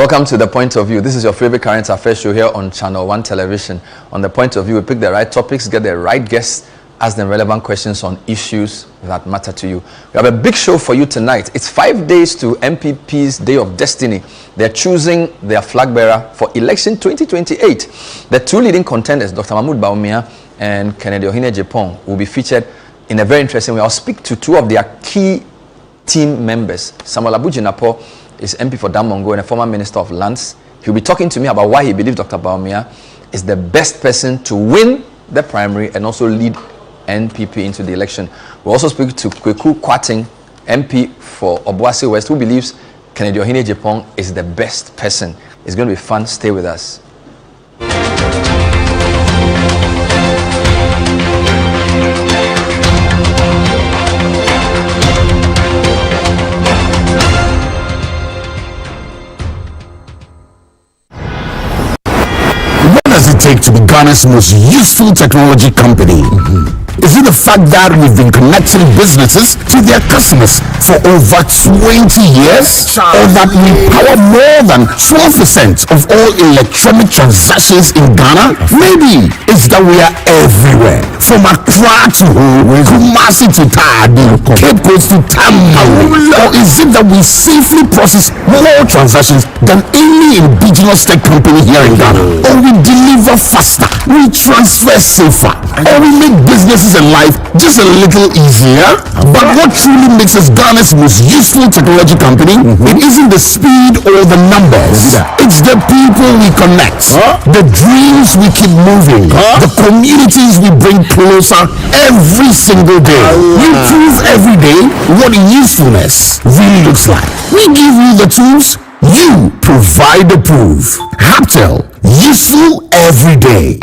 Welcome to The Point of View. This is your favorite current affairs show here on Channel 1 Television. On The Point of View, we pick the right topics, get the right guests, ask them relevant questions on issues that matter to you. We have a big show for you tonight. It's 5 days to NPP's Day of Destiny. They're choosing their flag bearer for election 2028. The two leading contenders, Dr. Bawumia and Agyapong, will be featured in a very interesting way. I'll speak to two of their key team members. Samuel Abu Jinapor is MP for Damongo and a former Minister of Lands. He'll be talking to me about why he believes Dr. Bawumia is the best person to win the primary and also lead NPP into the election. We'll also speak to Kwaku Kwarteng, MP for Obuasi West, who believes Agyapong is the best person. It's going to be fun. Stay with us. What does it take to be Ghana's most useful technology company? Is it the fact that we've been connecting businesses to their customers for over 20 years? Or that we power more than 12% of all electronic transactions in Ghana? Maybe it's that we are everywhere. From Accra to Kumasi to Tadi, Cape Coast to Tamale. Or is it that we safely process more transactions than any indigenous tech company here in Ghana? Or we deliver faster, we transfer safer, or we make businesses and life just a little easier? But what truly makes us Ghana's most useful technology company, it isn't the speed or the numbers. It's the people we connect, the dreams we keep moving, the communities we bring closer every single day. We prove every day what usefulness really looks like. We give you the tools, you provide the proof. Haptel, useful every day.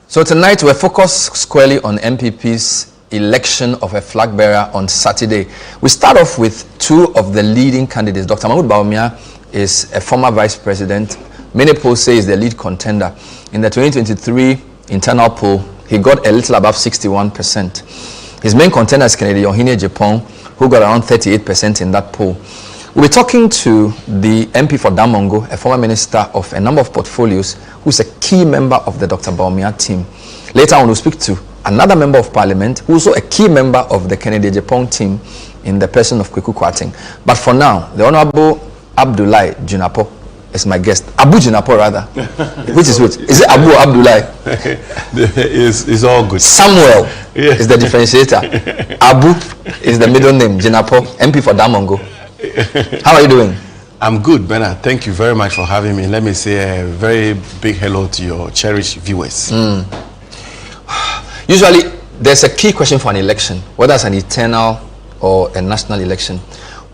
So tonight we're focused squarely on NPP's election of a flag bearer on Saturday. We start off with two of the leading candidates. Dr. Bawumia is a former vice president. Many polls say he's the lead contender. In the 2023 internal poll, he got a little above 61%. His main contender is Agyapong, who got around 38% in that poll. We'll be talking to the MP for Damongo, a former minister of a number of portfolios, who's a key member of the Dr. Bawumia team. Later on, we'll speak to another member of parliament, who's also a key member of the Agyapong team in the person of Kwaku Kwarteng. But for now, the Honorable Abdullah Jinapor is my guest. Abu Jinapor, rather. Which is which? Is it Abu or Abdullah? It's all good. Samuel is the differentiator. Abu is the middle name. Jinapor, MP for Damongo. How are you doing? I'm good, Bernard. Thank you very much for having me. Let me say a very big hello to your cherished viewers. Usually, there's a key question for an election, whether it's an internal or a national election.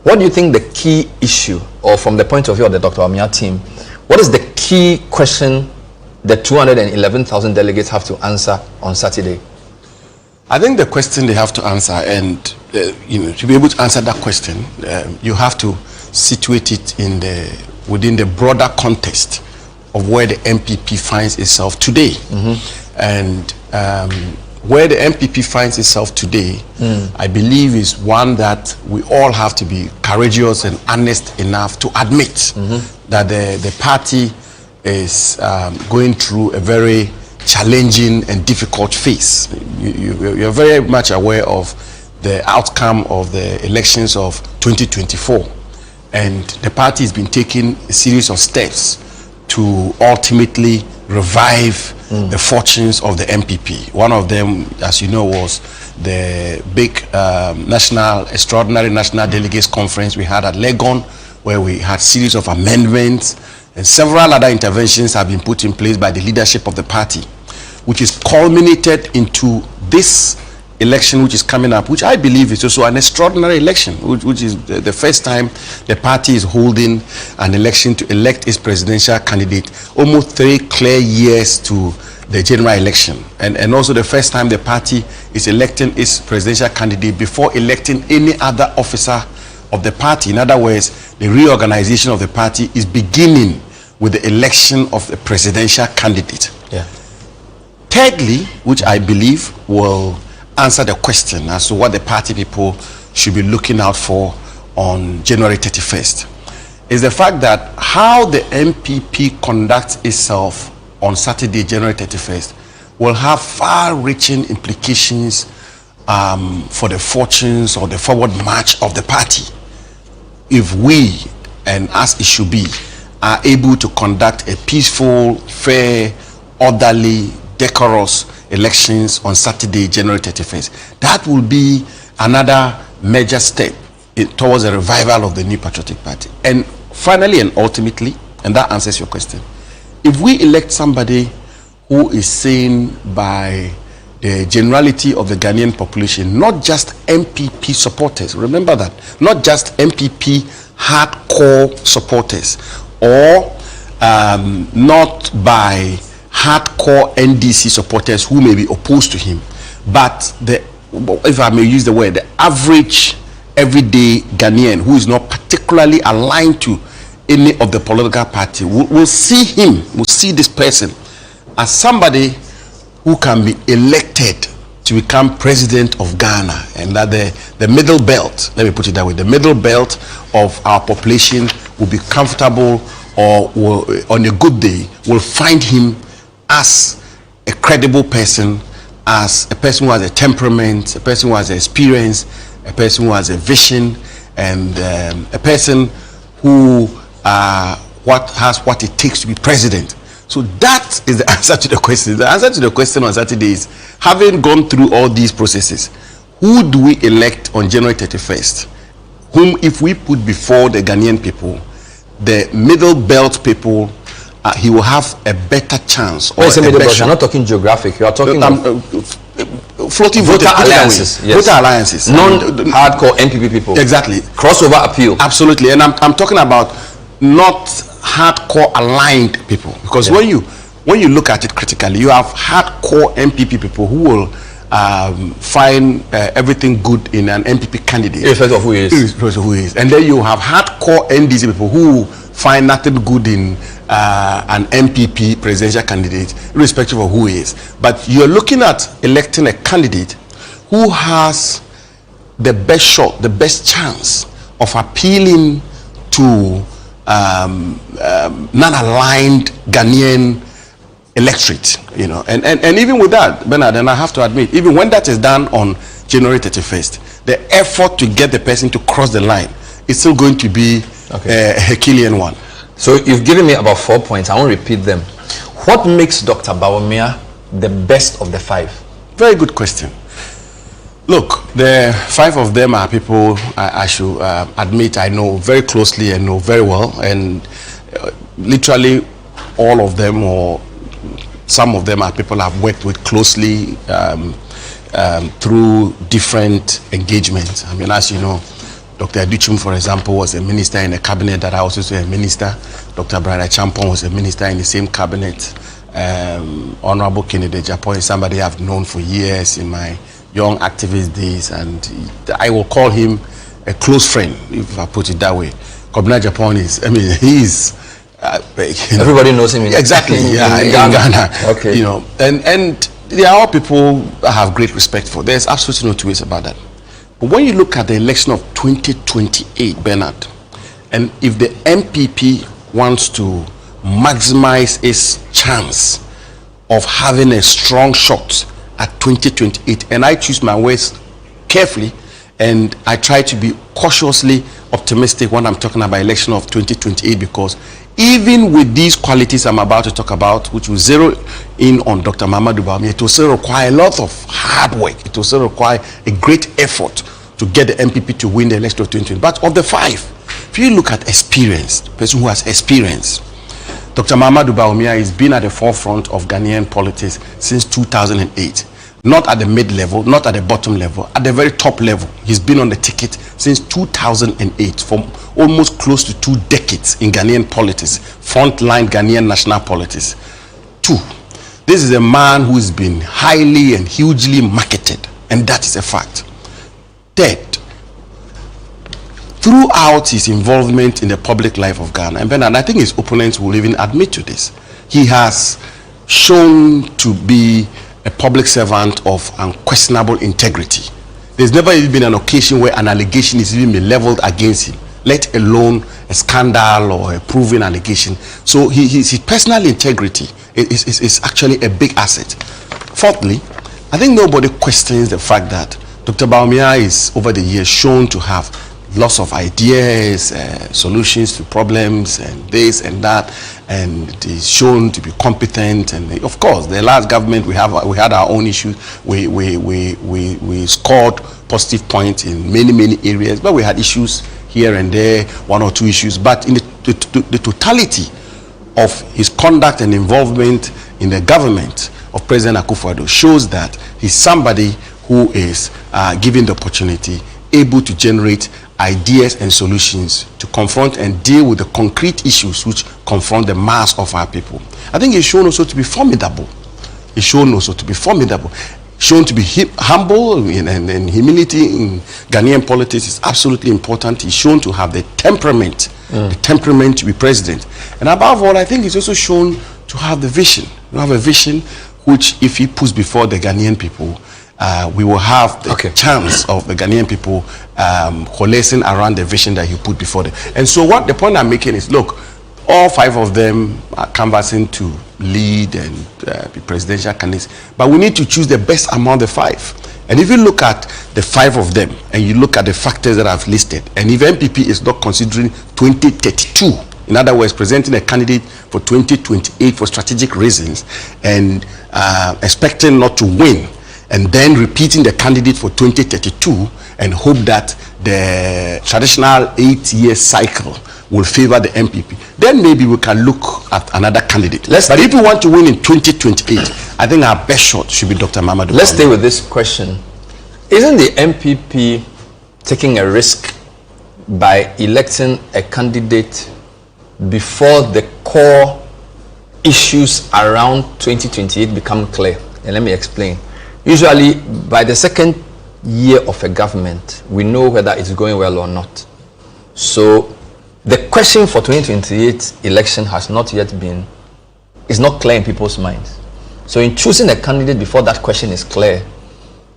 What do you think the key issue, or from the point of view of the Dr. Bawumia team, what is the key question the 211,000 delegates have to answer on Saturday? I think the question they have to answer, and to be able to answer that question, you have to situate it within the broader context of where the NPP finds itself today. And where the NPP finds itself today, I believe is one that we all have to be courageous and honest enough to admit that the party is going through a very challenging and difficult phase. You're very much aware of the outcome of the elections of 2024, and the party has been taking a series of steps to ultimately revive the fortunes of the NPP. One of them, as you know, was the big extraordinary national delegates conference we had at Legon, where we had series of amendments, and several other interventions have been put in place by the leadership of the party, which is culminated into this election which is coming up, which I believe is also an extraordinary election, which is the first time the party is holding an election to elect its presidential candidate almost 3 clear years to the general election, and also the first time the party is electing its presidential candidate before electing any other officer of the party. In other words, the reorganization of the party is beginning with the election of the presidential candidate. Yeah. Thirdly, which I believe will answer the question as to what the party people should be looking out for on January 31st, is the fact that how the NPP conducts itself on Saturday, January 31st, will have far-reaching implications for the fortunes or the forward march of the party. If we, and as it should be, are able to conduct a peaceful, fair, orderly, decorous elections on Saturday, January 31st, that will be another major step towards a revival of the New Patriotic Party. And finally and ultimately, and that answers your question, if we elect somebody who is seen by the generality of the Ghanaian population, not just MPP supporters, remember that, not just MPP hardcore supporters, or not by hardcore NDC supporters who may be opposed to him, but the, if I may use the word, the average everyday Ghanaian who is not particularly aligned to any of the political party will see him, will see this person as somebody who can be elected to become president of Ghana, and that the middle belt, let me put it that way, the middle belt of our population will be comfortable, or will, on a good day, will find him as a credible person, as a person who has a temperament, a person who has experience, a person who has a vision, and a person who has what it takes to be president. So that is the answer to the question. The answer to the question on Saturday is, having gone through all these processes, who do we elect on January 31st? Whom, if we put before the Ghanaian people, the middle belt people, he will have a better chance. When you say middle belt, you're not talking geographic, you are talking floating voter alliances. Yes. Voter alliances. Non-hardcore NPP people. Exactly. Crossover appeal. Absolutely. And I'm talking about not hardcore aligned people, because when you look at it critically, you have hardcore MPP people who will find everything good in an MPP candidate, irrespective of who he is. Irrespective of who he is. And then you have hardcore NDC people who find nothing good in an MPP presidential candidate, irrespective of who he is. But you're looking at electing a candidate who has the best shot, the best chance of appealing to non-aligned Ghanaian electorate, you know, and even with that, Bernard, and I have to admit, even when that is done on January 31st, the effort to get the person to cross the line is still going to be a Herculean one. So you've given me about 4 points. I won't repeat them. What makes Dr. Bawumia the best of the five? Very good question. Look, the five of them are people I should admit I know very closely and know very well, and literally all of them, or some of them, are people I've worked with closely through different engagements. I mean, as you know, Dr. Agyapong, for example, was a minister in a cabinet that I was also a minister. Dr. Agyapong was a minister in the same cabinet. Honorable Kennedy Agyapong is somebody I've known for years in my young activist days, and I will call him a close friend, if I put it that way. Agyapong is, I mean, he's everybody knows him exactly in Ghana. Okay. You know, and they are all people I have great respect for. There's absolutely no two ways about that. But when you look at the election of 2028, Bernard, and if the MPP wants to maximize its chance of having a strong shot at 2028, and I choose my words carefully, and I try to be cautiously optimistic when I'm talking about election of 2028, because even with these qualities I'm about to talk about, which will zero in on Dr. Mahamudu Bawumia, it will still require a lot of hard work. It will still require a great effort to get the MPP to win the election of 2020. But of the five, if you look at experience, the person who has experience, Dr. Mahamudu Bawumia has been at the forefront of Ghanaian politics since 2008. Not at the mid-level, not at the bottom level, at the very top level. He's been on the ticket since 2008, for almost close to 2 decades in Ghanaian politics, frontline Ghanaian national politics. 2, this is a man who has been highly and hugely marketed, and that is a fact. 3rd, through throughout his involvement in the public life of Ghana, and I think his opponents will even admit to this, he has shown to be a public servant of unquestionable integrity. There's never even been an occasion where an allegation is even been leveled against him, let alone a scandal or a proven allegation. So his personal integrity is actually a big asset. Fourthly, I think nobody questions the fact that Dr. Bawumia is, over the years, shown to have lots of ideas, solutions to problems, and this and that, and it is shown to be competent. And of course, the last government we had our own issues. We scored positive points in many areas, but we had issues here and there, one or two issues. But in the totality of his conduct and involvement in the government of President Akufo-Addo shows that he's somebody who is given the opportunity, able to generate ideas and solutions to confront and deal with the concrete issues which confront the mass of our people. I think he's shown also to be formidable. He's shown also to be formidable. Shown to be humble, and humility in Ghanaian politics is absolutely important. He's shown to have the temperament to be president. And above all, I think he's also shown to have the vision. You have a vision which, if he puts before the Ghanaian people, we will have the chance of the Ghanaian people coalescing around the vision that he put before them. And so what the point I'm making is, look, all five of them are canvassing to lead and be presidential candidates, but we need to choose the best among the five. And if you look at the five of them and you look at the factors that I've listed, and if NPP is not considering 2032, in other words, presenting a candidate for 2028 for strategic reasons and expecting not to win, and then repeating the candidate for 2032 and hope that the traditional 8-year cycle will favor the NPP, then maybe we can look at another candidate. But if we want to win in 2028, I think our best shot should be Dr. Mamadou. Let's stay with this question. Isn't the NPP taking a risk by electing a candidate before the core issues around 2028 become clear? And let me explain. Usually, by the second year of a government, we know whether it's going well or not. So the question for 2028 election has not yet been, is not clear in people's minds. So in choosing a candidate before that question is clear,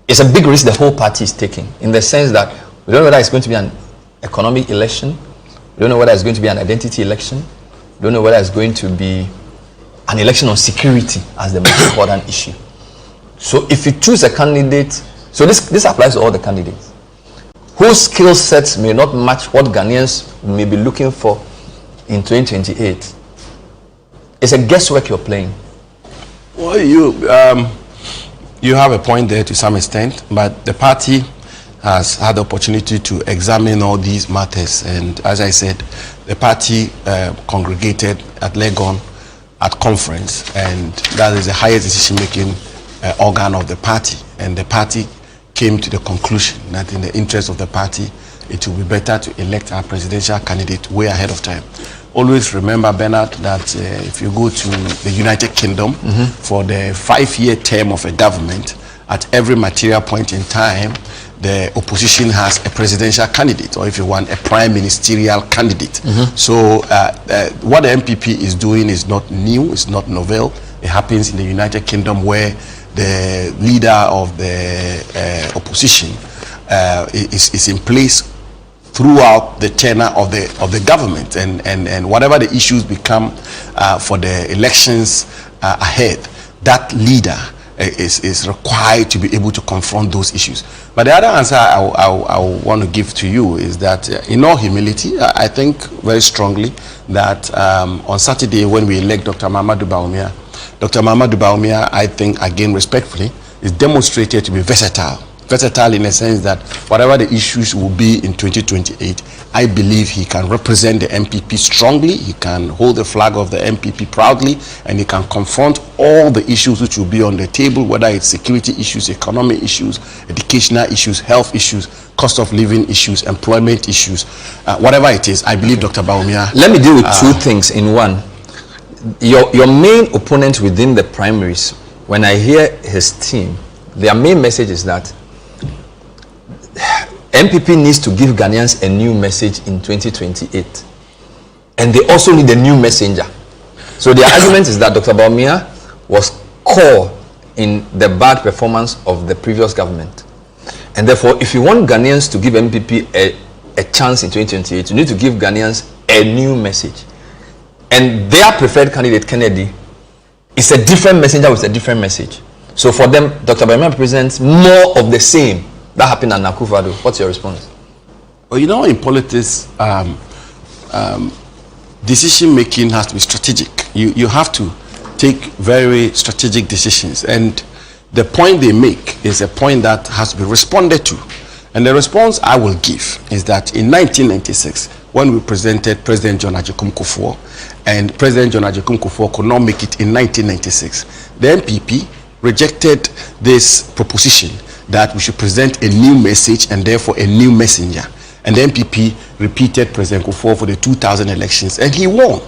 it's a big risk the whole party is taking, in the sense that we don't know whether it's going to be an economic election, we don't know whether it's going to be an identity election, we don't know whether it's going to be an election on security as the most important issue. So if you choose a candidate, so this applies to all the candidates, whose skill sets may not match what Ghanaians may be looking for in 2028, it's a guesswork you're playing. Well, you have a point there to some extent, but the party has had the opportunity to examine all these matters, and as I said, the party congregated at Legon at conference, and that is the highest decision-making organ of the party, and the party came to the conclusion that in the interest of the party, it will be better to elect our presidential candidate way ahead of time. Always remember, Bernard, that if you go to the United Kingdom for the 5-year term of a government, at every material point in time, the opposition has a presidential candidate, or if you want, a prime ministerial candidate. So what the NPP is doing is not new, it's not novel. It happens in the United Kingdom, where the leader of the opposition is in place throughout the tenure of the government, and whatever the issues become for the elections ahead, that leader is required to be able to confront those issues. But the other answer I want to give to you is that in all humility, I think very strongly that on Saturday, when we elect Dr. Mamadou Bawumia, Dr. Mamadou Bawumia, I think, again respectfully, is demonstrated to be versatile. Versatile in the sense that whatever the issues will be in 2028, I believe he can represent the NPP strongly, he can hold the flag of the NPP proudly, and he can confront all the issues which will be on the table, whether it's security issues, economic issues, educational issues, health issues, cost of living issues, employment issues, whatever it is. I believe Dr. Bawumia. Let me deal with two things in one. Your main opponent within the primaries, when I hear his team, their main message is that NPP needs to give Ghanaians a new message in 2028. And they also need a new messenger. So their argument is that Dr. Bawumia was core in the bad performance of the previous government. And therefore, if you want Ghanaians to give NPP a chance in 2028, you need to give Ghanaians a new message. And their preferred candidate, Kennedy, is a different messenger with a different message. So for them, Dr. Bawumia represents more of the same that happened at Akufo-Addo. What's your response? Well, you know, in politics, decision making has to be strategic. You have to take very strategic decisions, and the point they make is a point that has to be responded to. And the response I will give is that in 1996, when we presented President John Agyapong Kufuor, and President John Agyapong Kufuor could not make it in 1996, the NPP rejected this proposition that we should present a new message and therefore a new messenger. And the NPP repeated President Kufuor for the 2000 elections, and he won.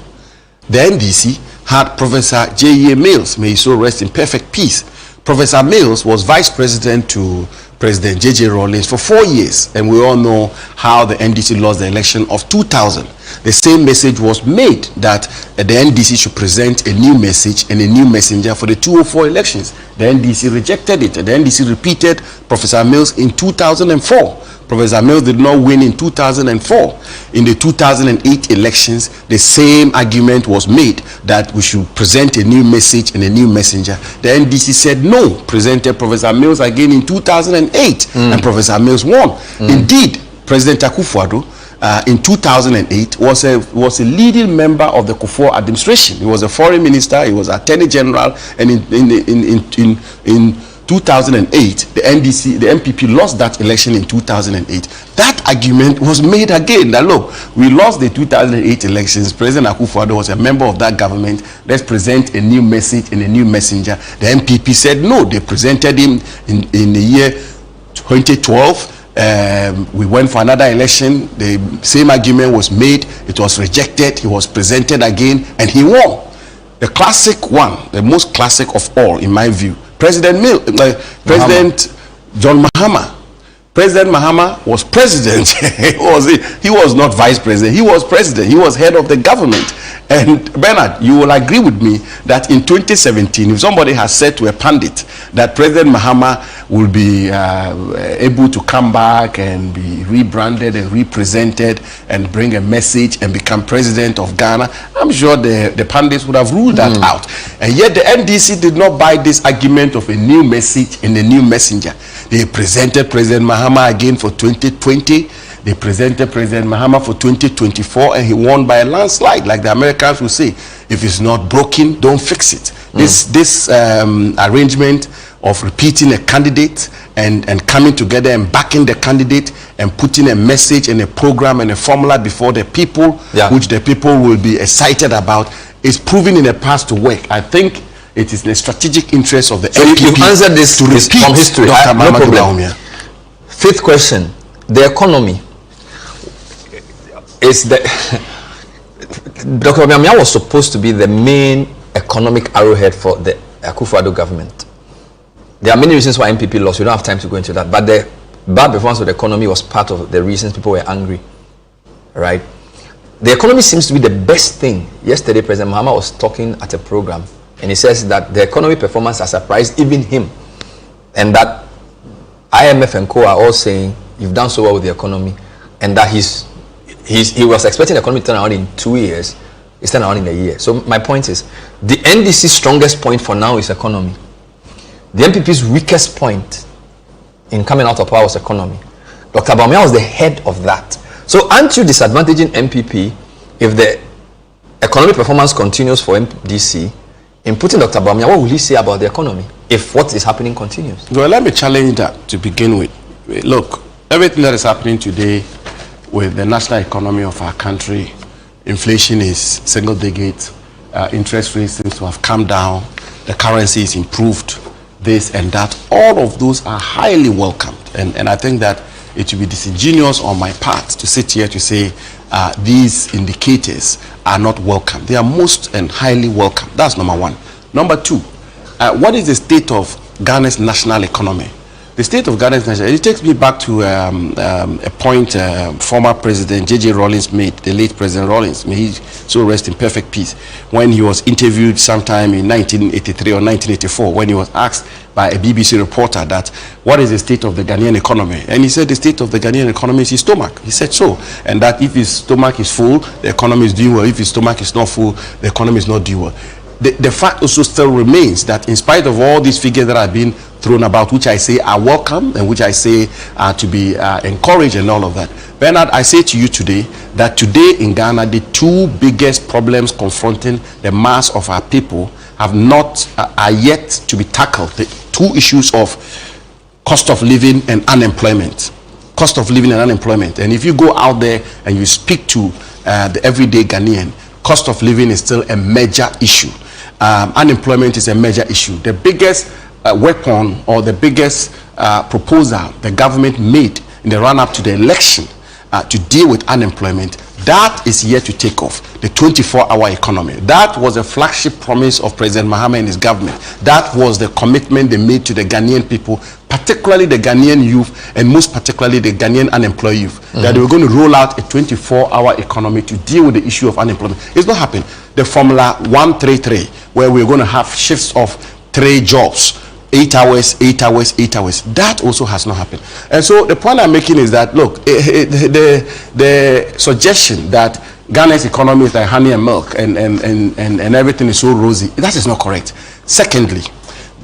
The NDC had Professor J.E.A. Mills, may he so rest in perfect peace. Professor Mills was vice president to President J.J. Rawlings for 4 years, and we all know how the NDC lost the election of 2000. The same message was made that the NDC should present a new message and a new messenger for the 2004 elections. The NDC rejected it, and the NDC repeated Professor Mills in 2004. Professor Mills did not win in 2004. In the 2008 elections, the same argument was made that we should present a new message and a new messenger. The NDC said no, presented Professor Mills again in 2008, and Professor Mills won. Indeed, President Akufo-Addo in 2008 was a leading member of the Kufuor administration. He was a foreign minister, he was attorney general, and in 2008, the NPP lost that election in 2008. That argument was made again that look, we lost the 2008 elections. President Akufo-Addo was a member of that government. Let's present a new message and a new messenger. The NPP said no. They presented him in the year 2012. We went for another election. The same argument was made. It was rejected. He was presented again, and he won. The classic one, the most classic of all, in my view, President John Mahama. President Mahama was president. he was not vice president. He was president. He was head of the government. And Bernard, you will agree with me that in 2017, if somebody has said to a pundit that President Mahama will be able to come back and be rebranded and represented and bring a message and become president of Ghana, I'm sure the pundits would have ruled that out. And yet the NDC did not buy this argument of a new message and a new messenger. They presented President Mahama again for 2020. They presented President Mahama for 2024, and he won by a landslide. Like the Americans will say, if it's not broken, don't fix it. This arrangement of repeating a candidate and coming together and backing the candidate and putting a message and a program and a formula before the people, which the people will be excited about, is proving in the past to work. I think it is in the strategic interest of the NPP. You've answered this to repeat from history. Dr. No problem. Bawumia. Fifth question: the economy. Is the Dr. Bawumia was supposed to be the main economic arrowhead for the Akufo-Addo government. There are many reasons why NPP lost. We don't have time to go into that. But the bad performance of the economy was part of the reasons people were angry. Right? The economy seems to be the best thing. Yesterday, President Mahama was talking at a program, and he says that the economy performance has surprised even him, and that IMF and co are all saying you've done so well with the economy, and that he was expecting the economy to turn around in 2 years. It's turned around in a year. So my point is, the NDC's strongest point for now is economy. The NPP's weakest point in coming out of power was economy. Dr. Bawumia was the head of that. So aren't you disadvantaging NPP if the economic performance continues for NDC? In putting Dr. Bawumia, what will he say about the economy if what is happening continues? Well, let me challenge that to begin with. Look, everything that is happening today with the national economy of our country, inflation is single digit, interest rates seems to have come down, the currency is improved, this and that. All of those are highly welcomed. And I think that it would be disingenuous on my part to sit here to say these indicators are not welcome. They are most and highly welcome. That's number one. Number two, what is the state of Ghana's national economy? the state of Ghana is national. It takes me back to a point former President J.J. Rawlings made, the late President Rawlings, may he so rest in perfect peace, when he was interviewed sometime in 1983 or 1984, when he was asked by a BBC reporter that, what is the state of the Ghanaian economy? And he said the state of the Ghanaian economy is his stomach. He said so. And that if his stomach is full, the economy is doing well. If his stomach is not full, the economy is not doing well. The fact also still remains that in spite of all these figures that have been thrown about, which I say are welcome and which I say are to be encouraged and all of that, Bernard, I say to you today that today in Ghana, the two biggest problems confronting the mass of our people have not are yet to be tackled. The two issues of cost of living and unemployment. Cost of living and unemployment. And if you go out there and you speak to the everyday Ghanaian, cost of living is still a major issue. Unemployment is a major issue. The biggest weapon or the biggest proposal the government made in the run-up to the election to deal with unemployment, that is yet to take off. The 24-hour economy. That was a flagship promise of President Mahama and his government. That was the commitment they made to the Ghanaian people, particularly the Ghanaian youth, and most particularly the Ghanaian unemployed youth, that they were going to roll out a 24-hour economy to deal with the issue of unemployment. It's not happening. The Formula 133, where we're going to have shifts of 3 jobs, 8 hours, 8 hours, 8 hours. That also has not happened. And so the point I'm making is that, look, the suggestion that Ghana's economy is like honey and milk and everything is so rosy, that is not correct. Secondly,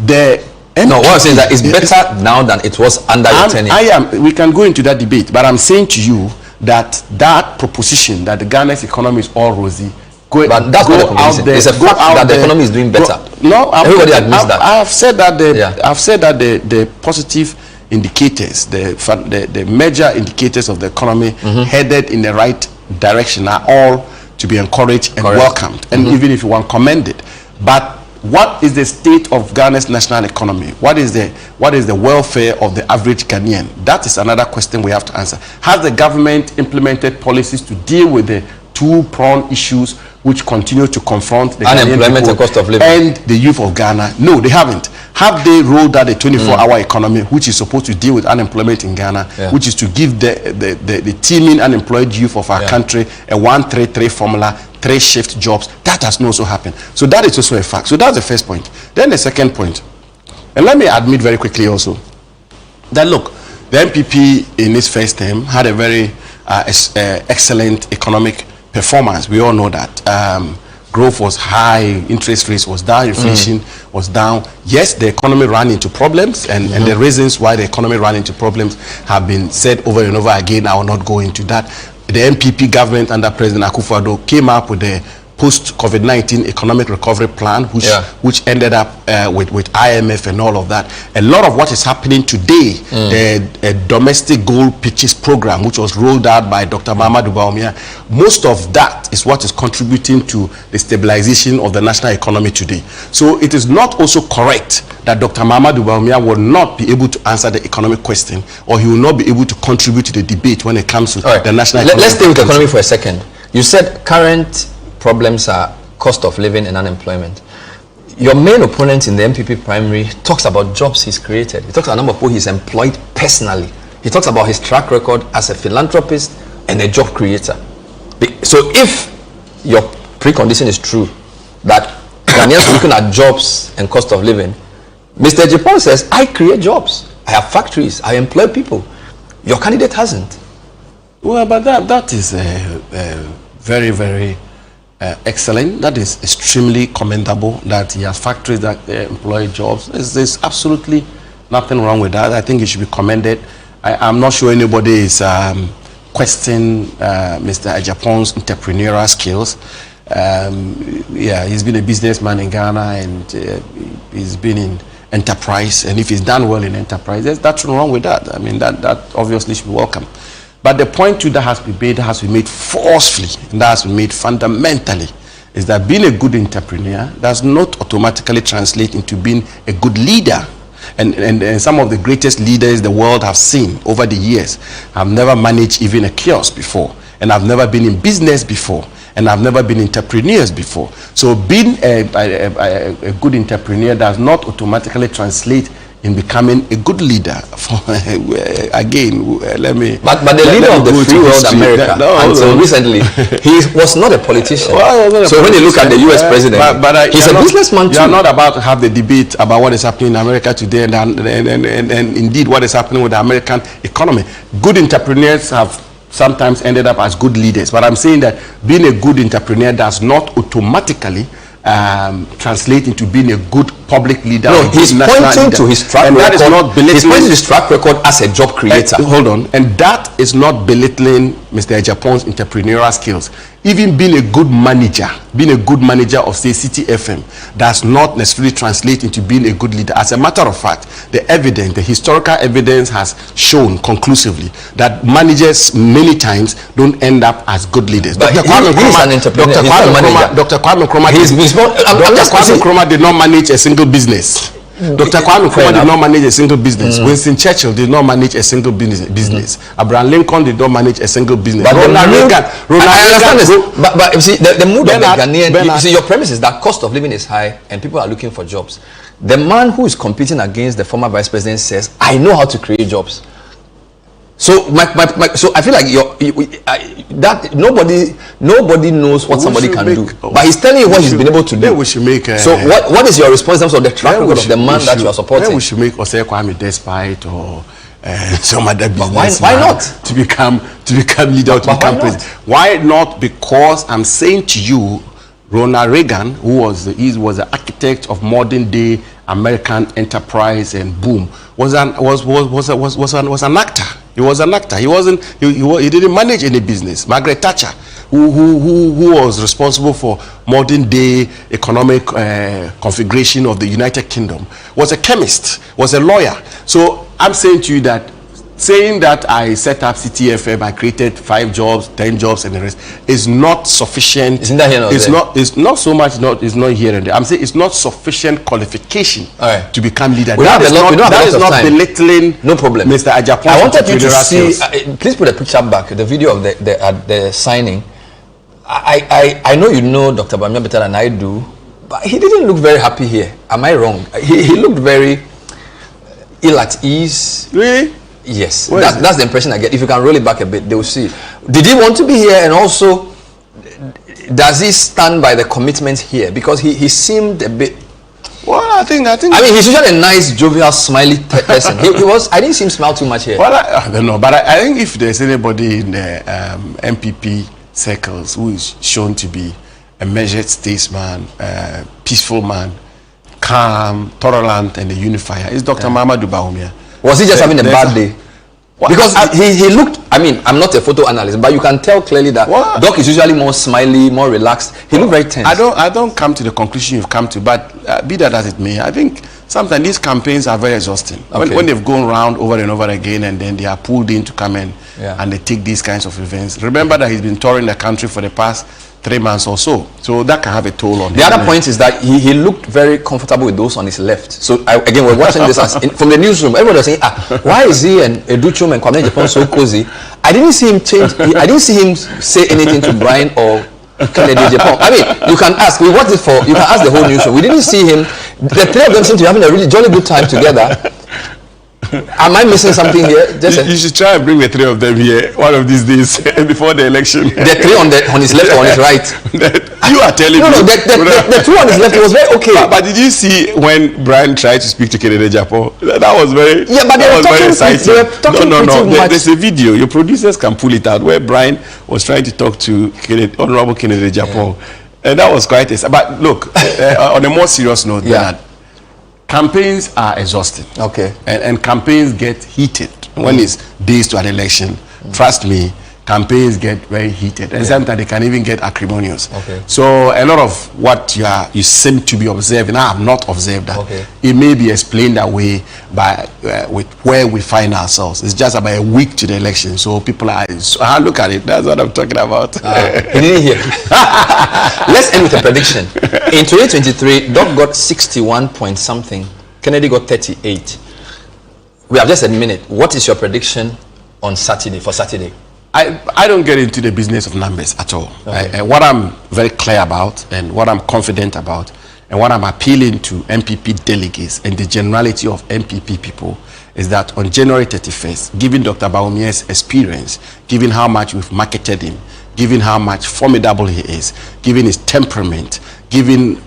what I'm saying is that it's better now than it was under your tenure. We can go into that debate, but I'm saying to you that that proposition that the Ghana's economy is all rosy, but that's not the proposition. It's a fact that the economy is doing better. Everybody admits that. I've said that the positive indicators, the major indicators of the economy headed in the right direction are all to be encouraged and welcomed, and even if you want commended. But what is the state of Ghana's national economy? What is the welfare of the average Ghanaian? That is another question we have to answer. Has the government implemented policies to deal with the two-pronged issues which continue to confront the unemployment and cost of living and the youth of Ghana? No, they haven't. Have they rolled out a 24-hour economy which is supposed to deal with unemployment in Ghana, which is to give the teeming unemployed youth of our country a 1-3-3 formula, 3 shift jobs? That has not also happened. So that is also a fact. So that's the first point. Then the second point, and let me admit very quickly also that, look, the NPP in its first term had a very excellent economic performance. We all know that. Growth was high, interest rates was down, inflation was down. Yes, the economy ran into problems, and the reasons why the economy ran into problems have been said over and over again. I will not go into that. The NPP government under President Akufo-Addo came up with the post-COVID-19 economic recovery plan, which ended up with IMF and all of that. A lot of what is happening today, the domestic gold pitches program, which was rolled out by Dr. Bawumia, most of that is what is contributing to the stabilization of the national economy today. So it is not also correct that Dr. Bawumia will not be able to answer the economic question, or he will not be able to contribute to the debate when it comes to the national economy. Let's stay with the economy for a second. You said current problems are cost of living and unemployment. Your main opponent in the NPP primary talks about jobs he's created. He talks about the number of people he's employed personally. He talks about his track record as a philanthropist and a job creator. So if your precondition is true, that Ghanaians are looking at jobs and cost of living, Mr. Agyapong says, I create jobs, I have factories, I employ people. Your candidate hasn't. Well, but that is very, very excellent. That is extremely commendable that he has factories that employ jobs. There's absolutely nothing wrong with that. I think it should be commended. I'm not sure anybody is questioning Mr. Agyapong's entrepreneurial skills. He's been a businessman in Ghana, and he's been in enterprise, and if he's done well in enterprise, there's nothing wrong with that. I mean, that obviously should be welcome. But the point too that has to be made forcefully, and that has to be made fundamentally, is that being a good entrepreneur does not automatically translate into being a good leader. And some of the greatest leaders the world have seen over the years have never managed even a kiosk before, and have never been in business before, and have never been entrepreneurs before. So being a good entrepreneur does not automatically translate in becoming a good leader. Again, let me. But the leader of the free world America, until recently, he was not a politician. So when you look at the U.S. president, he's a businessman too. You are not about to have the debate about what is happening in America today and indeed what is happening with the American economy. Good entrepreneurs have sometimes ended up as good leaders, but I'm saying that being a good entrepreneur does not automatically translate into being a good public leader. No, he's pointing to his track record. He's pointing to his track record as a job creator. Hold on, and that is not belittling Mr. Agyapong's entrepreneurial skills. Even being a good manager of say City FM does not necessarily translate into being a good leader. As a matter of fact, the historical evidence has shown conclusively that managers many times don't end up as good leaders. But he's an entrepreneur. Dr. Kwaku Kwarteng did not manage a single business. Dr. Kwaku Kwarteng did not manage a single business. Winston Churchill did not manage a single business. Abraham Lincoln did not manage a single business. But but you see, the mood of the Ghanaian, you see, your premise is that cost of living is high and people are looking for jobs. The man who is competing against the former vice president says, I know how to create jobs. So so I feel like that nobody knows what somebody can do, but he's telling you what he's been able to do. We should make. So what is your response in terms of the track record of the man that you are supporting? We should make Osei Kwame Despite or some other business. Why not to become leader, to become president? Why not? Because I'm saying to you, Ronald Reagan, who was the architect of modern day American enterprise and boom, was an actor. He was an actor. He didn't manage any business. Margaret Thatcher, who was responsible for modern day economic configuration of the United Kingdom, was a chemist, was a lawyer. So I'm saying to you that saying that I set up CTFM, I created 5 jobs, 10 jobs, and the rest is not sufficient. Isn't that here or there? It's not so much. It's not here and there. I'm saying it's not sufficient qualification to become leader. That is not belittling. No problem, Mr. Agyapong. I wanted you to see. Please put a picture back. The video of the signing. I know you know Dr. Bawumia better than I do, but he didn't look very happy here. Am I wrong? He looked very ill at ease. Really? Yes, that's the impression I get. If you can roll it back a bit, they will see. Did he want to be here, and also does he stand by the commitment here? Because he seemed a bit. Well, I think. I mean, he's usually a nice, jovial, smiley person. he was. I didn't see him smile too much here. Well, I don't know, but I think if there's anybody in the NPP circles who is shown to be a measured statesman, peaceful man, calm, tolerant, and a unifier, it's Dr. Muhammadu Bawumia. Was he just having a bad day? Because he looked, I mean, I'm not a photo analyst, but you can tell clearly that Doc is usually more smiley, more relaxed. He looked very tense. I don't come to the conclusion you've come to, but be that as it may, I think sometimes these campaigns are very exhausting. Okay. When they've gone around over and over again and then they are pulled in to come in and they take these kinds of events. Remember that he's been touring the country for the past 3 months or so that can have a toll on him. The other point is that he looked very comfortable with those on his left. So again, we're watching this from the newsroom. Everybody was saying, why is he and Educhum and Kwame Agyapong so cozy? I didn't see him change. I didn't see him say anything to Brian or Kennedy Agyapong. I mean, you can ask. We watched it for. You can ask the whole newsroom. We didn't see him. The 3 of them seem to be having a really jolly good time together. Am I missing something here? You should try and bring the 3 of them here one of these days before the election. The 3 on his left or on his right? You are telling me. No, the 2 on his left, it was very okay. But did you see when Brian tried to speak to Kennedy Agyapong? That was very. Yeah, but they were talking No. There's a video. Your producers can pull it out where Brian was trying to talk to Honorable Kennedy Agyapong, and that was quite. But look, on a more serious note, Bernard, campaigns are exhausting. Okay. And campaigns get heated when it's days to an election. Trust me, campaigns get very heated, and sometimes they can even get acrimonious. Okay. So a lot of what you seem to be observing, I have not observed that. Okay. It may be explained away by with where we find ourselves. It's just about a week to the election, so people are. Look at it. That's what I'm talking about. He didn't hear. Let's end with a prediction. In 2023, Doc got 61 point something. Kennedy got 38. We have just a minute. What is your prediction on Saturday? For Saturday. I don't get into the business of numbers at all. Okay. What I'm very clear about and what I'm confident about And what I'm appealing to MPP delegates and the generality of MPP people is that on January 31st, given Dr. Bawumia's experience, given how much we've marketed him, given how much formidable he is, given his temperament, given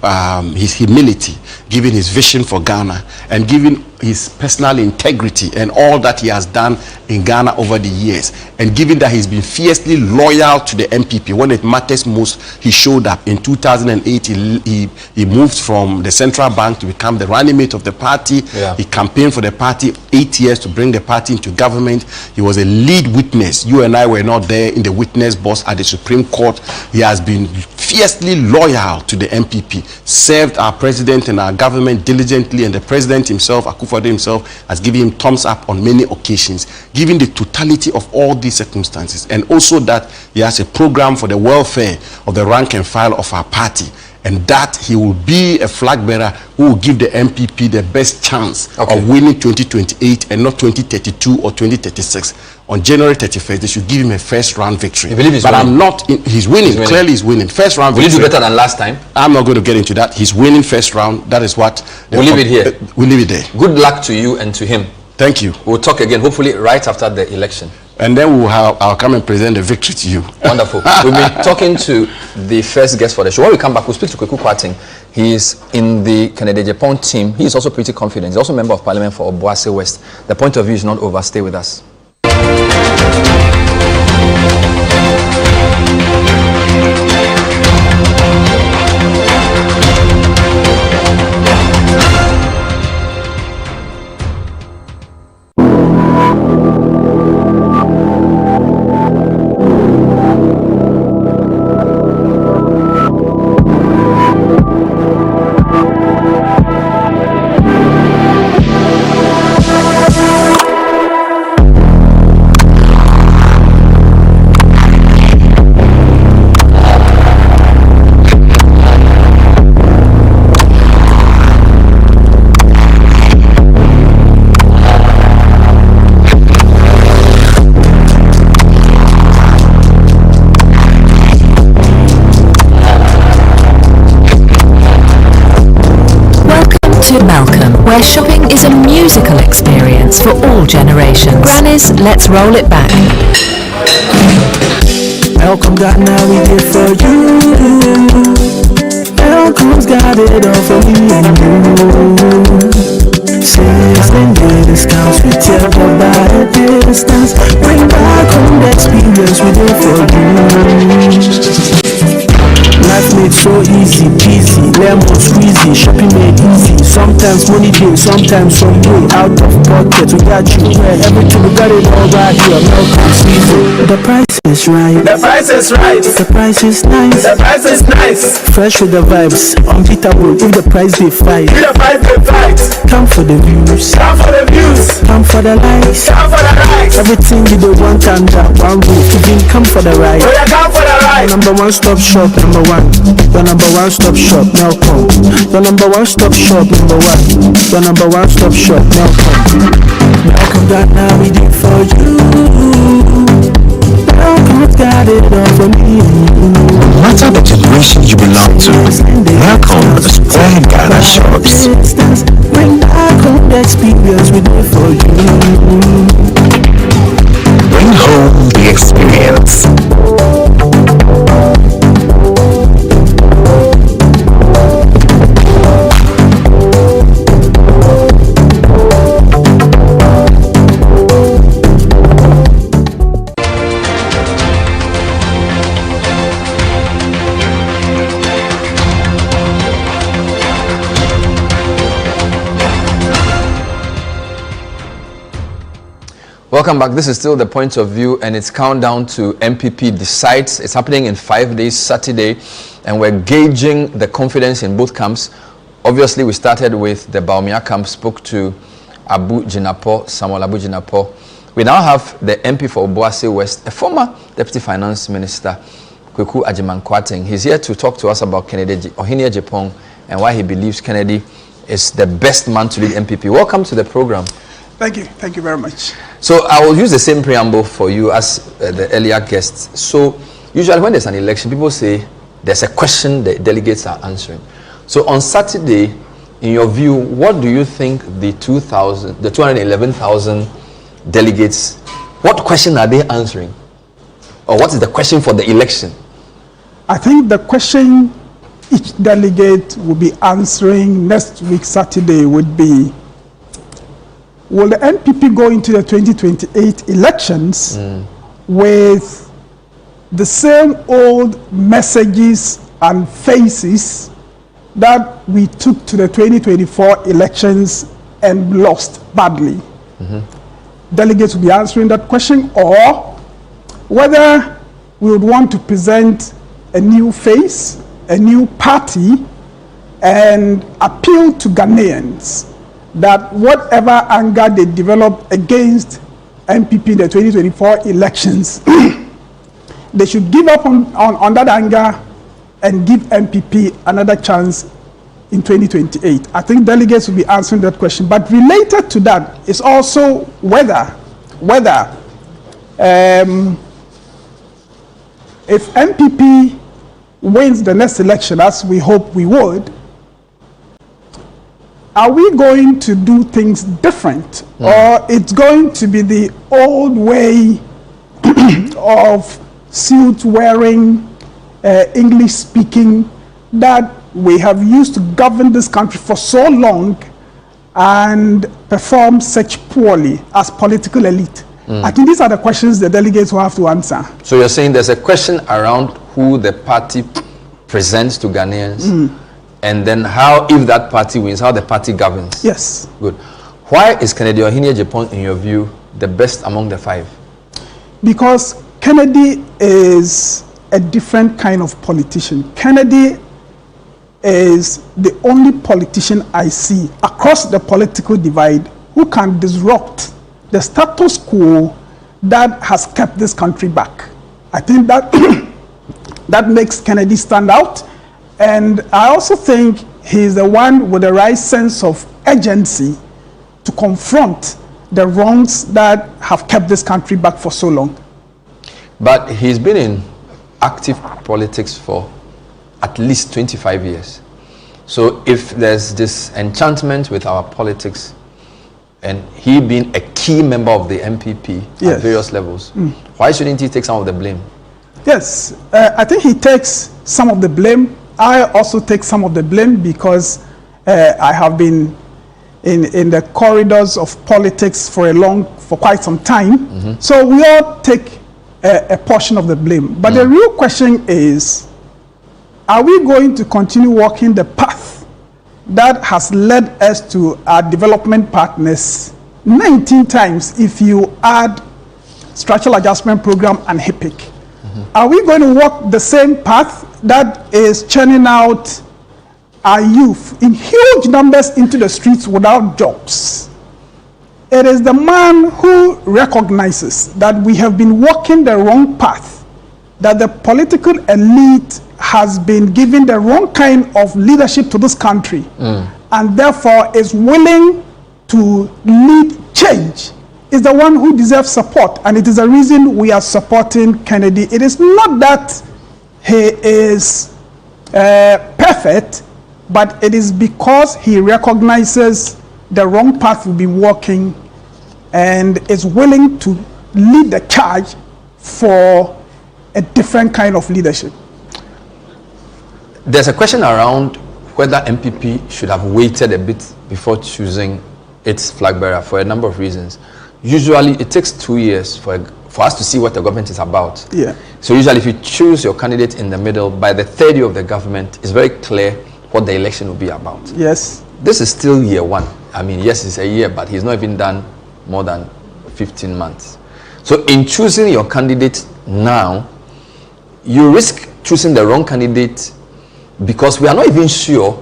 his humility, given his vision for Ghana, and given his personal integrity and all that he has done in Ghana over the years, and given that he's been fiercely loyal to the MPP when it matters most, he showed up. In 2008, he moved from the central bank to become the running mate of the party. Yeah. He campaigned for the party 8 years to bring the party into government. He was a lead witness. You and I were not there in the witness box at the Supreme Court. He has been fiercely loyal to the MPP, served our president and our government diligently, and the president himself, Kwaku Kwarteng himself, has given him thumbs up on many occasions, given the totality of all these circumstances, and also that he has a program for the welfare of the rank and file of our party, and that he will be a flag bearer who will give the MPP the best chance of winning 2028 and not 2032 or 2036. On January 31st, they should give him a first round victory. You believe he's but winning? I'm not. He's winning. Clearly, he's winning. First round victory. Will he do better than last time? I'm not going to get into that. He's winning first round. That is what. We'll leave it here. We'll leave it there. Good luck to you and to him. Thank you. We'll talk again, hopefully right after the election. And then I'll come and present the victory to you. Wonderful. We'll be talking to the first guest for the show. When we come back, we'll speak to Kwaku Kwarteng. He is in the Agyapong team. He is also pretty confident. He's also a member of parliament for Obuasi West. The point of view is not over. Stay with us. Where shopping is a musical experience for all generations. Granny's Let's Roll It Back. Welcome Ghana, we did for you. Welcome's got it all for me and you. Sales and discounts, we tell them by a distance. Bring back home the experience we did for you. Life made so easy, peasy, lemon squeezy, shopping made easy. Sometimes money day, sometimes some way out of pocket. We got you where everything we got it all right here. Welcome season. The price is right. The price is right. The price is nice. The price is nice. Fresh with the vibes, unbeatable. If the price they fight, If the price they fight, come for the views, come for the views, come for the likes, come for the likes. everything you do want under one roof. Even come for the ride. Oh yeah, come for the ride. Number one stop shop, number one. Your number one stop shop, now come. Your number one stop shop, number one. Your number one stop shop, now come. Welcome Ghana, we did for you. Welcome's got it all for me. No matter the generation you belong to, welcome to Square Ghana Shops. Bring back home the experience we did for you. Bring home the experience. Welcome back. This is still the point of view, and it's countdown to MPP decides. It's happening in 5 days, Saturday, and we're gauging the confidence in both camps. Obviously, we started with the Bawumia camp, spoke to Abu Jinapor, Samuel Abu Jinapor. We now have the MP for Obuasi West, a former Deputy Finance Minister, Kwaku Kwarteng. He's here to talk to us about Agyapong and why he believes Kennedy is the best man to lead MPP. Welcome to the program. Thank you. Thank you very much. So I will use the same preamble for you as the earlier guests. So usually when there's an election, people say there's a question the delegates are answering. So on Saturday, in your view, what do you think the 211,000 delegates, what question are they answering? Or what is the question for the election? I think the question each delegate will be answering next week, Saturday, would be, will the NPP go into the 2028 elections with the same old messages and faces that we took to the 2024 elections and lost badly? Delegates will be answering that question, or whether we would want to present a new face, a new party, and appeal to Ghanaians that whatever anger they develop against NPP in the 2024 elections, they should give up on that anger and give NPP another chance in 2028. I think delegates will be answering that question. But related to that is also whether if NPP wins the next election, as we hope we would, are we going to do things different? Or it's going to be the old way of suit wearing, English speaking that we have used to govern this country for so long and perform such poorly as political elite? I think these are the questions the delegates will have to answer. So you're saying there's a question around who the party presents to Ghanaians, and then how, if that party wins, how the party governs. Yes. Good. Why is Kennedy Agyapong, in your view, the best among the five? Because Kennedy is a different kind of politician. Kennedy is the only politician I see across the political divide who can disrupt the status quo that has kept this country back. I think that that makes Kennedy stand out. And I also think he's the one with the right sense of urgency to confront the wrongs that have kept this country back for so long. But he's been in active politics for at least 25 years. So if there's this enchantment with our politics, and he being a key member of the NPP at various levels, why shouldn't he take some of the blame? Yes, I think he takes some of the blame. I also take some of the blame because I have been in the corridors of politics for quite some time. So we all take a portion of the blame. But the real question is, are we going to continue walking the path that has led us to our development partners 19 times if you add structural adjustment program and HIPIC? Are we going to walk the same path that is churning out our youth in huge numbers into the streets without jobs? It is the man who recognizes that we have been walking the wrong path, that the political elite has been given the wrong kind of leadership to this country, and therefore is willing to lead change, is the one who deserves support. And it is the reason we are supporting Kennedy. It is not that he is perfect, but it is because he recognizes the wrong path we'll be walking and is willing to lead the charge for a different kind of leadership. There's a question around whether NPP should have waited a bit before choosing its flag bearer for a number of reasons. Usually it takes 2 years for us to see what the government is about. Yeah. So usually if you choose your candidate in the middle, by the third year of the government, it's very clear what the election will be about. Yes. This is still year one. I mean, yes, it's a year, but he's not even done more than 15 months. So in choosing your candidate now, you risk choosing the wrong candidate because we are not even sure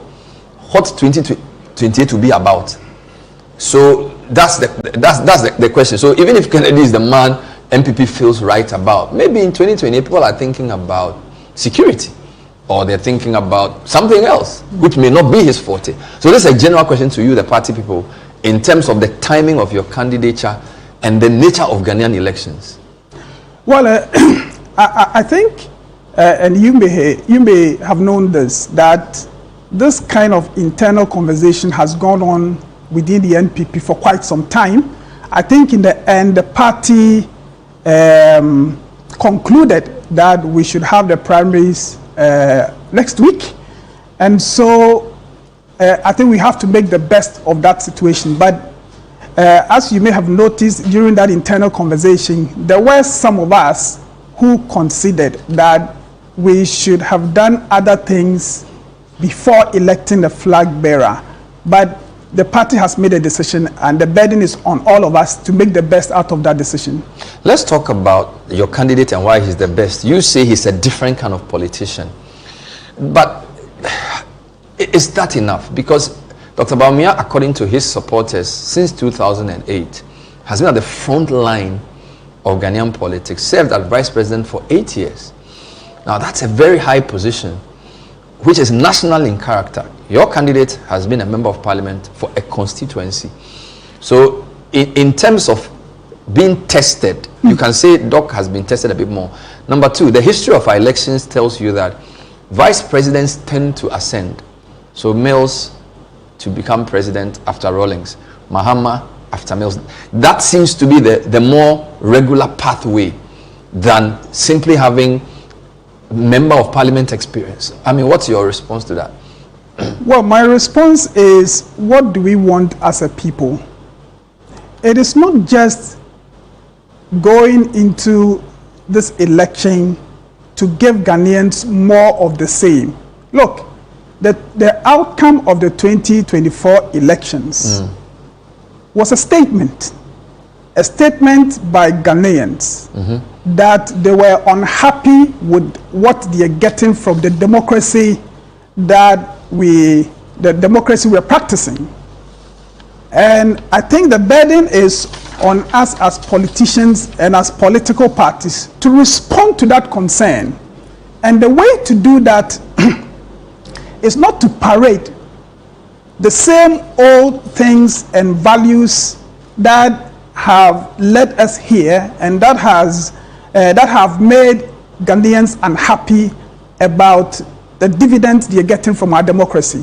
what 2028 will be about. So that's the question. So even if Kennedy is the man NPP feels right about, maybe in 2028 people are thinking about security, or they're thinking about something else which may not be his forte. So this is a general question to you, the party people, in terms of the timing of your candidature and the nature of Ghanaian elections. Well, I think, and you may have known this, that this kind of internal conversation has gone on within the NPP for quite some time. I think in the end, the party concluded that we should have the primaries next week. And so I think we have to make the best of that situation. But as you may have noticed during that internal conversation, there were some of us who considered that we should have done other things before electing the flag bearer. But the party has made a decision, and the burden is on all of us to make the best out of that decision. Let's talk about your candidate and why he's the best. You say he's a different kind of politician. But is that enough? Because Dr. Bawumia, according to his supporters, since 2008, has been at the front line of Ghanaian politics, served as vice president for 8 years. Now, that's a very high position, which is national in character. Your candidate has been a member of parliament for a constituency. So in terms of being tested, you can say Doc has been tested a bit more. Number two, the history of our elections tells you that vice presidents tend to ascend. So Mills to become president after Rawlings, Mahama after Mills. That seems to be the more regular pathway than simply having member of parliament experience. I mean, what's your response to that? Well, my response is, what do we want as a people? It is not just going into this election to give Ghanaians more of the same. Look, the outcome of the 2024 elections was a statement by Ghanaians that they were unhappy with what they are getting from the democracy that we're practicing. And I think the burden is on us as politicians and as political parties to respond to that concern. And the way to do that is not to parade the same old things and values that have led us here and that have made Ghanaians unhappy about the dividends they're getting from our democracy.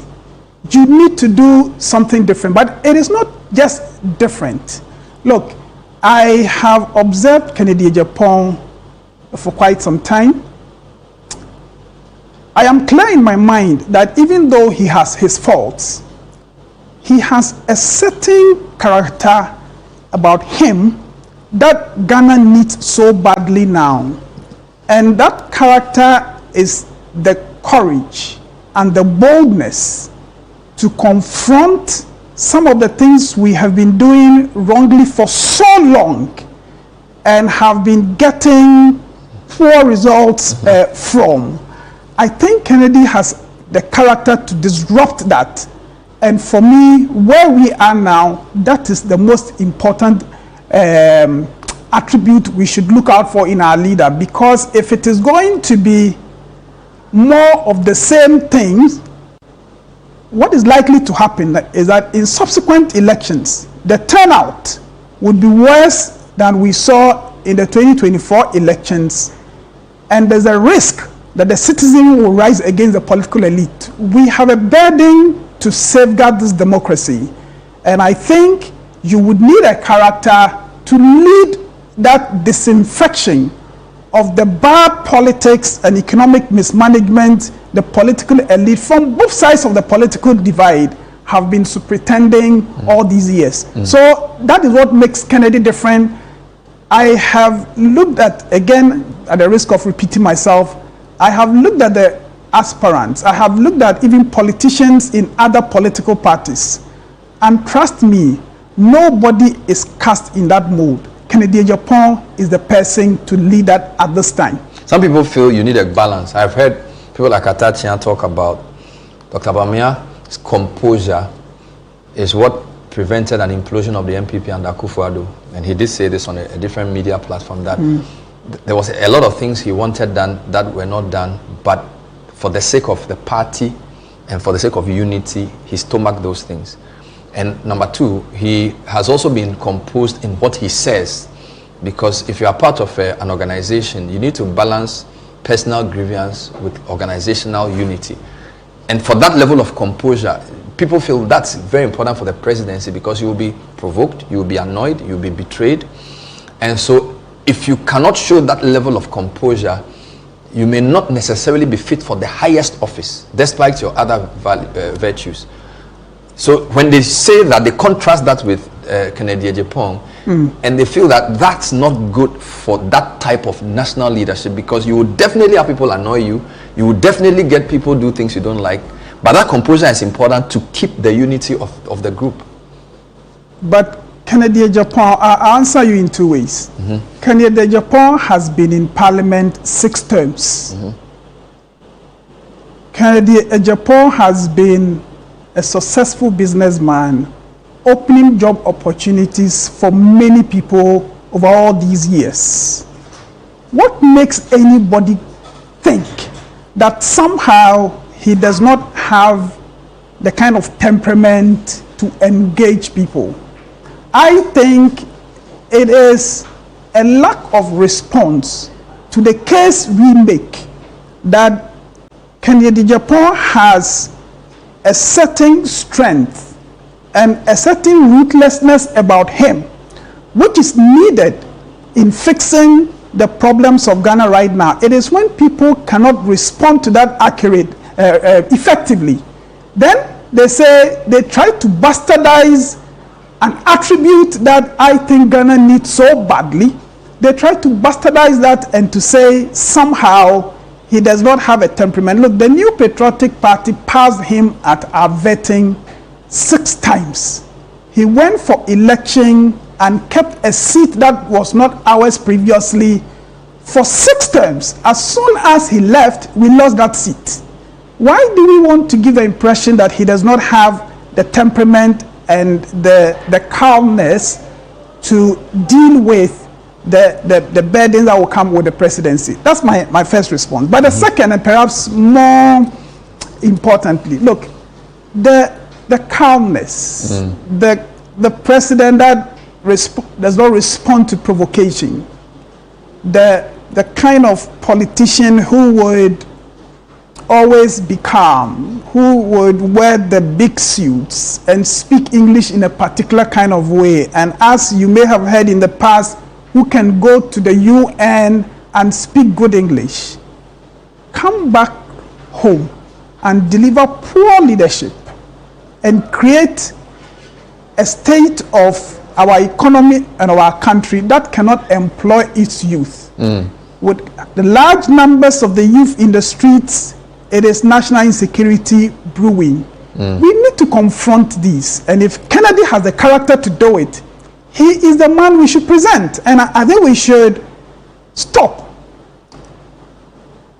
You need to do something different, but it is not just different. Look, I have observed Kennedy Agyapong for quite some time. I am clear in my mind that even though he has his faults, he has a certain character about him that Ghana needs so badly now. And that character is the courage and the boldness to confront some of the things we have been doing wrongly for so long and have been getting poor results from. I think Kennedy has the character to disrupt that. And for me, where we are now, that is the most important attribute we should look out for in our leader. Because if it is going to be more of the same things, what is likely to happen is that in subsequent elections, the turnout would be worse than we saw in the 2024 elections. And there's a risk that the citizen will rise against the political elite. We have a burden to safeguard this democracy. And I think you would need a character to lead that disinfection of the bad politics and economic mismanagement the political elite from both sides of the political divide have been superintending all these years. So that is what makes Kennedy different. I have looked at, again, at the risk of repeating myself, I have looked at the aspirants. I have looked at even politicians in other political parties. And trust me, nobody is cast in that mold. Kennedy Agyapong is the person to lead that at this time. Some people feel you need a balance. I've heard people like Atachian talk about Dr. Bawumia's composure is what prevented an implosion of the NPP under Akufo-Addo. And he did say this on a different media platform, that there was a lot of things he wanted done that were not done, but for the sake of the party and for the sake of unity, he stomached those things. And number two, he has also been composed in what he says, because if you are part of an organization, you need to balance personal grievance with organizational unity. And for that level of composure, people feel that's very important for the presidency, because you will be provoked, you will be annoyed, you will be betrayed. And so if you cannot show that level of composure, you may not necessarily be fit for the highest office, despite your other virtues. So when they say that, they contrast that with Kennedy Agyapong, and they feel that that's not good for that type of national leadership, because you will definitely have people annoy you, you will definitely get people do things you don't like, but that composure is important to keep the unity of the group. But Kennedy Agyapong, I'll answer you in two ways. Kennedy Agyapong has been in parliament 6 terms. Kennedy Agyapong has been a successful businessman, opening job opportunities for many people over all these years. What makes anybody think that somehow he does not have the kind of temperament to engage people? I think it is a lack of response to the case we make that Kennedy Agyapong has a certain strength and a certain ruthlessness about him, which is needed in fixing the problems of Ghana right now. It is when people cannot respond to that effectively. Then they say, they try to bastardize an attribute that I think Ghana needs so badly. They try to bastardize that and to say somehow he does not have a temperament. Look, the New Patriotic Party passed him at our vetting 6 times. He went for election and kept a seat that was not ours previously for 6 terms. As soon as he left, we lost that seat. Why do we want to give the impression that he does not have the temperament and the calmness to deal with the burdens that will come with the presidency? That's my first response. But the second, and perhaps more importantly, look, the calmness, the president that does not respond to provocation, the kind of politician who would always be calm, who would wear the big suits and speak English in a particular kind of way, and as you may have heard in the past, who can go to the UN and speak good English, come back home and deliver poor leadership and create a state of our economy and our country that cannot employ its youth. With the large numbers of the youth in the streets, it is national insecurity brewing. We need to confront this, and if Kennedy has the character to do it, he is the man we should present. And I think we should stop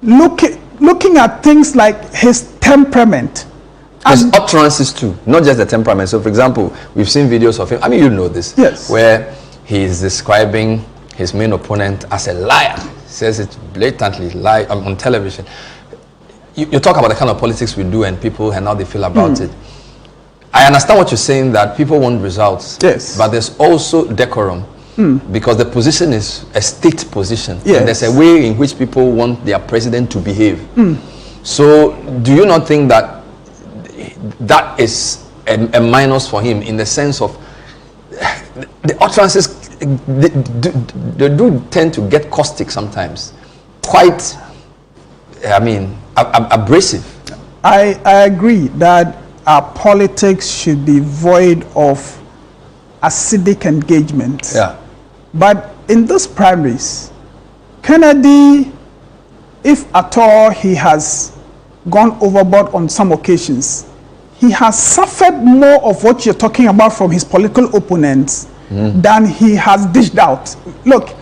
looking at things like his temperament. His utterances too, not just the temperament. So for example, we've seen videos of him, I mean, you know this, yes, where he is describing his main opponent as a liar. He says it blatantly on television. You talk about the kind of politics we do and people and how they feel about it. I understand what you're saying, that people want results. Yes. But there's also decorum. Because the position is a state position. Yes. And there's a way in which people want their president to behave. So do you not think that that is a minus for him, in the sense of the utterances, they do tend to get caustic sometimes. Quite, I mean, abrasive. I agree that our politics should be void of acidic engagement. Yeah. But in these primaries, Kennedy, if at all he has gone overboard on some occasions, he has suffered more of what you're talking about from his political opponents than he has dished out. Look,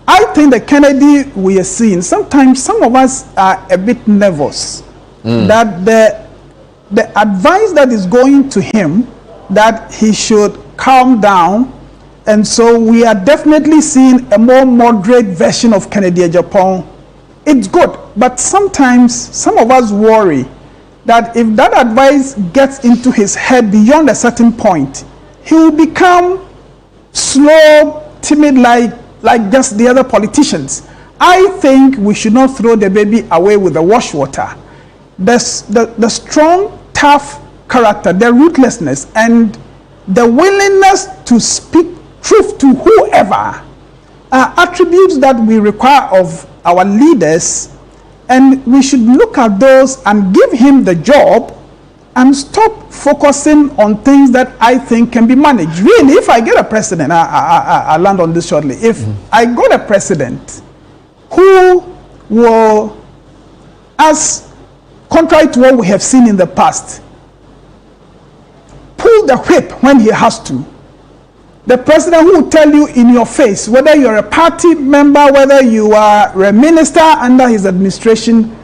I think the Kennedy we are seeing, sometimes some of us are a bit nervous that the advice that is going to him, that he should calm down, and so we are definitely seeing a more moderate version of Kennedy Agyapong. It's good, but sometimes some of us worry that if that advice gets into his head beyond a certain point, he will become slow, timid, like just the other politicians. I think we should not throw the baby away with the wash water. the strong, tough character, the ruthlessness, and the willingness to speak truth to whoever are attributes that we require of our leaders, and we should look at those and give him the job and stop focusing on things that I think can be managed. Really, if I get a president, I'll land on this shortly. If I got a president who will, as contrary to what we have seen in the past, pull the whip when he has to. The president who will tell you in your face, whether you're a party member, whether you are a minister under his administration,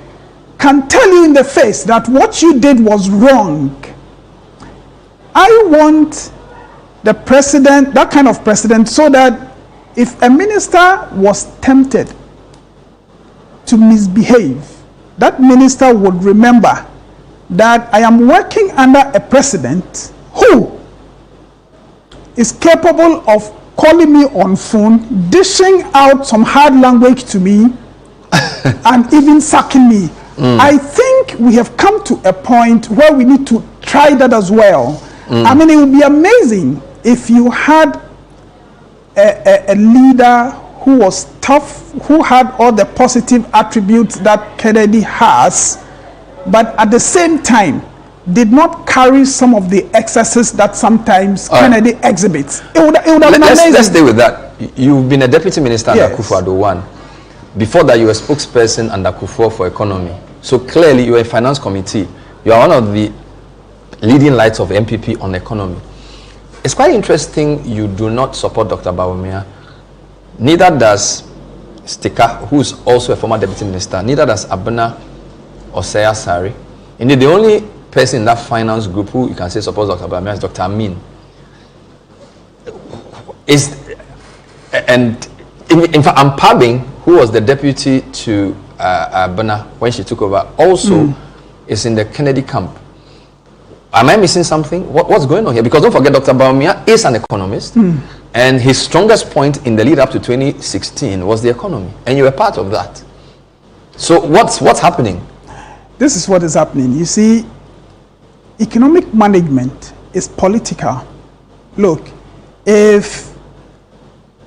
can tell you in the face that what you did was wrong. I want the president, that kind of president, so that if a minister was tempted to misbehave, that minister would remember that I am working under a president who is capable of calling me on phone, dishing out some hard language to me, and even sacking me. I think we have come to a point where we need to try that as well. I mean, it would be amazing if you had a leader who was tough, who had all the positive attributes that Kennedy has, but at the same time did not carry some of the excesses that sometimes Kennedy exhibits. It would have been amazing. Let's stay with that. You've been a deputy minister under Yes. Akufo-Addo 1. Before that, you were a spokesperson under Akufo for economy. So clearly, you are a finance committee. You are one of the leading lights of NPP on economy. It's quite interesting you do not support Dr. Bawumia. Neither does Stika, who is also a former deputy minister. Neither does Abena or Seya Sari. Indeed, the only person in that finance group who you can say supports Dr. Bawumia is Dr. Amin. And in fact, Ampabing, who was the deputy to Abena when she took over, also is in the Kennedy camp. Am I missing something? What's going on here? Because don't forget, Dr. Bawumia is an economist, and his strongest point in the lead up to 2016 was the economy, and you were part of that. So what's happening? This is what is happening. You see, economic management is political. Look, if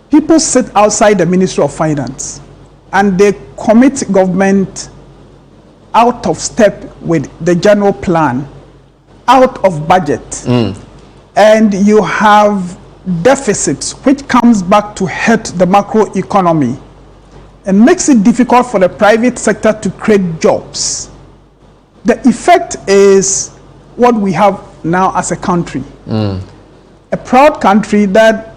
people sit outside the Ministry of Finance and they commit government out of step with the general plan, out of budget, and you have deficits which comes back to hurt the macro economy, it makes it difficult for the private sector to create jobs. The effect is what we have now as a country. A proud country that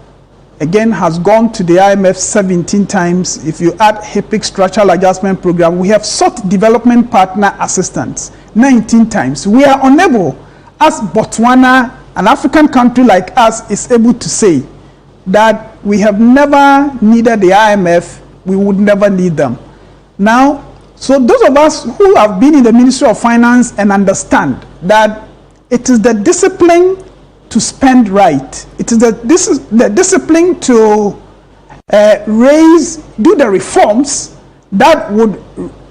again has gone to the IMF 17 times. If you add HIPIC structural adjustment program, we have sought development partner assistance 19 times. We are unable, as Botswana, an African country like us, is able to say that we have never needed the IMF, we would never need them. Now, so those of us who have been in the Ministry of Finance and understand that it is the discipline to spend right, it is the discipline to do the reforms that would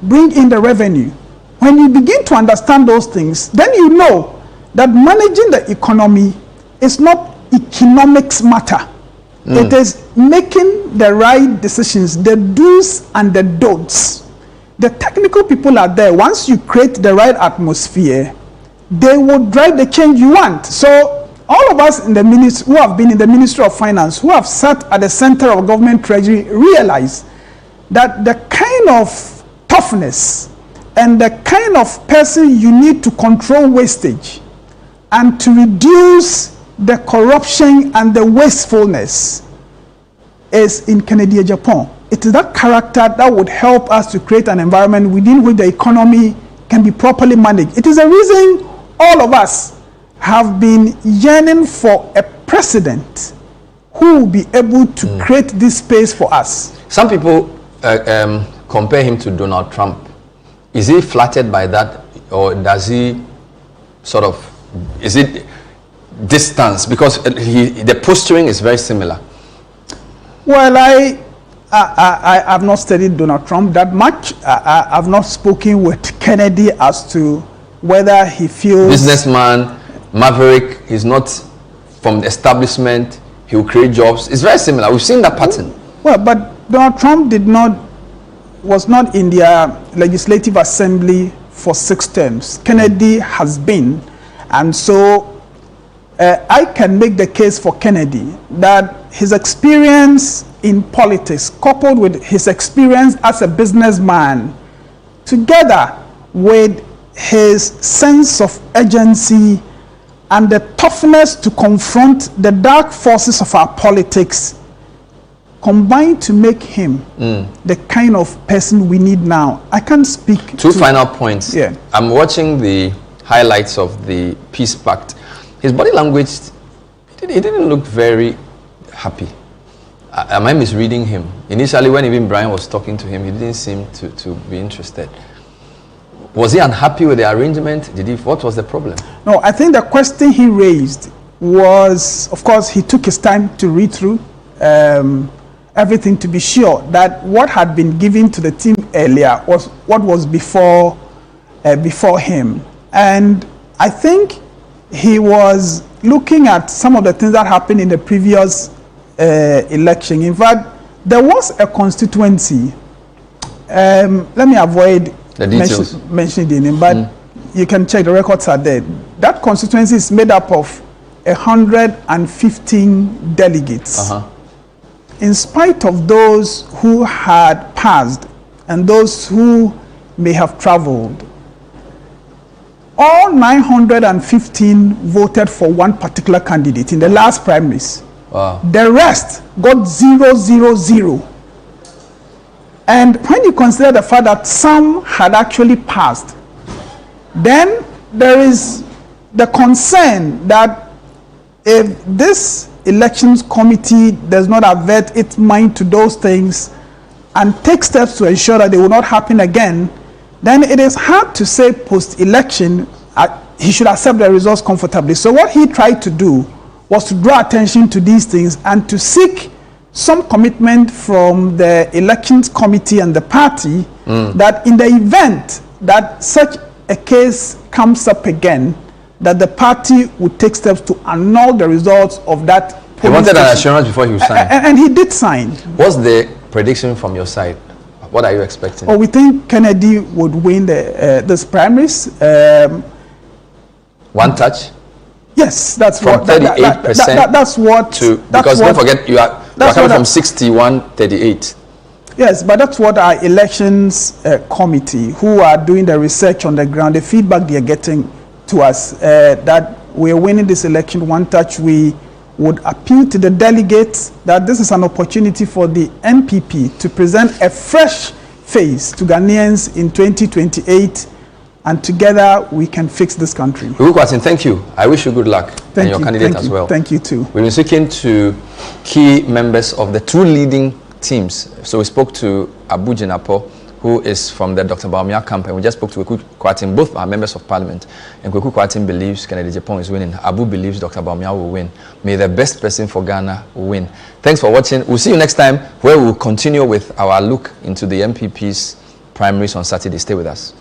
bring in the revenue. When you begin to understand those things, then you know that managing the economy is not economics matter. It is making the right decisions, the do's and the don'ts. The technical people are there. Once you create the right atmosphere, they will drive the change you want. So all of us in the who have been in the Ministry of Finance, who have sat at the center of government treasury, realize that the kind of toughness and the kind of person you need to control wastage and to reduce the corruption and the wastefulness is in Agyapong. It is that character that would help us to create an environment within which the economy can be properly managed. It is a reason all of us have been yearning for a president who will be able to create this space for us. Some people compare him to Donald Trump. Is he flattered by that, or does he sort of, is it distance? Because the posturing is very similar. Well, I have not studied Donald Trump that much. I have not spoken with Kennedy as to whether he feels... Businessman, Maverick, he's not from the establishment, he will create jobs. It's very similar. We've seen that pattern. Well, but Donald Trump was not in their legislative assembly for 6 terms. Kennedy has been. And so I can make the case for Kennedy that his experience in politics, coupled with his experience as a businessman, together with his sense of urgency and the toughness to confront the dark forces of our politics, combined to make him the kind of person we need now. I can't speak. Two final points. Yeah. I'm watching the highlights of the Peace Pact. His body language, he didn't look very happy. Am I misreading him? Initially, when even Brian was talking to him, he didn't seem to be interested. Was he unhappy with the arrangement? What was the problem? No, I think the question he raised was, of course, he took his time to read through everything to be sure that what had been given to the team earlier was what was before him. And I think he was looking at some of the things that happened in the previous election. In fact, there was a constituency. Let me avoid mentioning the name, but you can check, the records are there. That constituency is made up of 115 delegates. In spite of those who had passed and those who may have traveled, all 915 voted for one particular candidate in the last primaries. Wow. The rest got 000. And when you consider the fact that some had actually passed, then there is the concern that if this elections committee does not avert its mind to those things and take steps to ensure that they will not happen again, then it is hard to say post-election he should accept the results comfortably. So what he tried to do was to draw attention to these things and to seek some commitment from the elections committee and the party that in the event that such a case comes up again, that the party would take steps to annul the results of that. He wanted an assurance before he would sign. And he did sign. What's the prediction from your side? What are you expecting? Oh, we think Kennedy would win this primaries. One touch? Yes, that's from what. 38%. That's what. Because don't forget, you are coming from 61-38. Yes, but that's what our elections committee, who are doing the research on the ground, the feedback they are getting to us, that we are winning this election one touch. We would appeal to the delegates that this is an opportunity for the NPP to present a fresh face to Ghanaians in 2028, and together we can fix this country. Kwaku Kwarteng, thank you. I wish you good luck and your candidate as well. Thank you too. We've been speaking to key members of the two leading teams. So we spoke to Abu Jinapor, who is from the Dr. Bawumia camp, and we just spoke to Kwaku Kwarteng. Both are members of parliament. And Kwaku Kwarteng believes Kennedy Agyapong is winning. Abu believes Dr. Bawumia will win. May the best person for Ghana win. Thanks for watching. We'll see you next time, where we'll continue with our look into the MPP's primaries on Saturday. Stay with us.